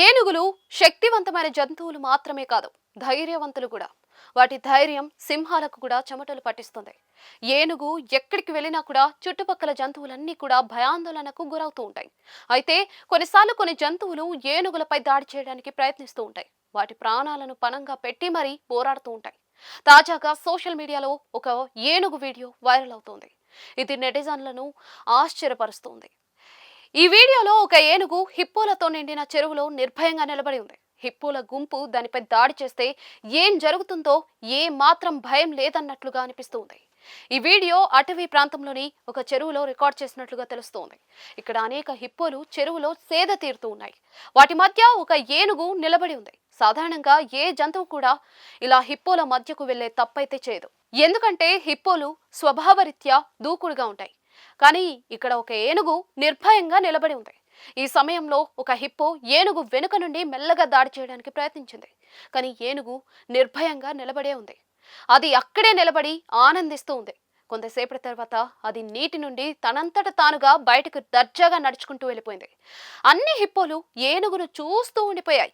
ఏనుగులు శక్తివంతమైన జంతువులు మాత్రమే కాదు, ధైర్యవంతులు కూడా. వాటి ధైర్యం సింహాలకు కూడా చెమటలు పట్టిస్తుంది. ఏనుగు ఎక్కడికి వెళ్ళినా కూడా చుట్టుపక్కల జంతువులన్నీ కూడా భయాందోళనకు గురవుతూ ఉంటాయి. అయితే కొన్నిసార్లు కొన్ని జంతువులు ఏనుగులపై దాడి చేయడానికి ప్రయత్నిస్తూ ఉంటాయి. వాటి ప్రాణాలను పణంగా పెట్టి మరీ పోరాడుతూ ఉంటాయి. తాజాగా సోషల్ మీడియాలో ఒక ఏనుగు వీడియో వైరల్ అవుతోంది. ఇది నెటిజన్లను ఆశ్చర్యపరుస్తోంది. ఈ వీడియోలో ఒక ఏనుగు హిప్పోలతో నిండిన చెరువులో నిర్భయంగా నిలబడి ఉంది. హిప్పోల గుంపు దానిపై దాడి చేస్తే ఏం జరుగుతుందో ఏ మాత్రం భయం లేదన్నట్లుగా అనిపిస్తుంది. ఈ వీడియో అటవీ ప్రాంతంలోని ఒక చెరువులో రికార్డ్ చేసినట్లుగా తెలుస్తోంది. ఇక్కడ అనేక హిప్పోలు చెరువులో సేద తీరుతూ ఉన్నాయి. వాటి మధ్య ఒక ఏనుగు నిలబడి ఉంది. సాధారణంగా ఏ జంతువు కూడా ఇలా హిప్పోల మధ్యకు వెళ్లే తప్పైతే చేయదు. ఎందుకంటే హిప్పోలు స్వభావరీత్యా దూకుడుగా ఉంటాయి. కానీ ఇక్కడ ఒక ఏనుగు నిర్భయంగా నిలబడి ఉంది. ఈ సమయంలో ఒక హిప్పో ఏనుగు వెనుక నుండి మెల్లగా దాడి చేయడానికి ప్రయత్నించింది. కానీ ఏనుగు నిర్భయంగా నిలబడే ఉంది. అది అక్కడే నిలబడి ఆనందిస్తూ ఉంది. కొంతసేపటి తర్వాత అది నీటి నుండి తనంతట తానుగా బయటకు దర్జాగా నడుచుకుంటూ వెళ్ళిపోయింది. అన్ని హిప్పోలు ఏనుగును చూస్తూ ఉండిపోయాయి.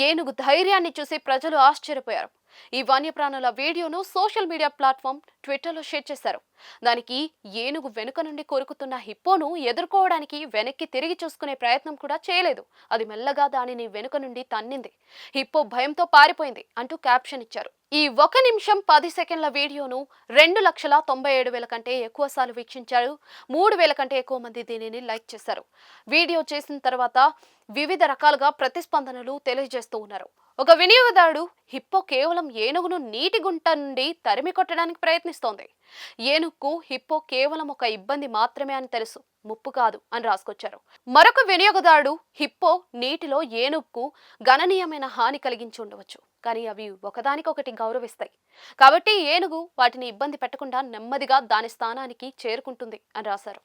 ఏనుగు ధైర్యాన్ని చూసి ప్రజలు ఆశ్చర్యపోయారు. ఈ వన్యప్రాణుల వీడియోను సోషల్ మీడియా ప్లాట్ఫామ్ ట్విట్టర్లో షేర్ చేశారు. దానికి ఏనుగు వెనుక నుండి కొరుకుతున్న హిప్పోను ఎదుర్కోవడానికి వెనక్కి తిరిగి చూసుకునే ప్రయత్నం కూడా చేయలేదు. అది మెల్లగా దానిని వెనుక నుండి తన్నింది. హిప్పో భయంతో పారిపోయింది అంటూ క్యాప్షన్ ఇచ్చారు. ఈ 1 నిమిషం 10 సెకండ్ల వీడియోను 2,97,000 కంటే ఎక్కువ సార్లు వీక్షించారు. 3,000 కంటే ఎక్కువ మంది దీనిని లైక్ చేశారు. వీడియో చేసిన తర్వాత వివిధ రకాలుగా ప్రతిస్పందనలు తెలియజేస్తూ ఉన్నారు. ఒక వినియోగదారుడు హిప్పో కేవలం ఏనుగును నీటి గుంట నుండి తరిమి కొట్టడానికి ప్రయత్నిస్తోంది. ఏనుగుకు హిప్పో కేవలం ఒక ఇబ్బంది మాత్రమే అని తెలుసు, ముప్పు కాదు అని రాసుకొచ్చారు. మరొక వినియోగదారుడు హిప్పో నీటిలో ఏనుగుకు గణనీయమైన హాని కలిగించి ఉండవచ్చు, కానీ అవి ఒకదానికొకటి గౌరవిస్తాయి. కాబట్టి ఏనుగు వాటిని ఇబ్బంది పెట్టకుండా నెమ్మదిగా దాని స్థానానికి చేరుకుంటుంది అని రాశారు.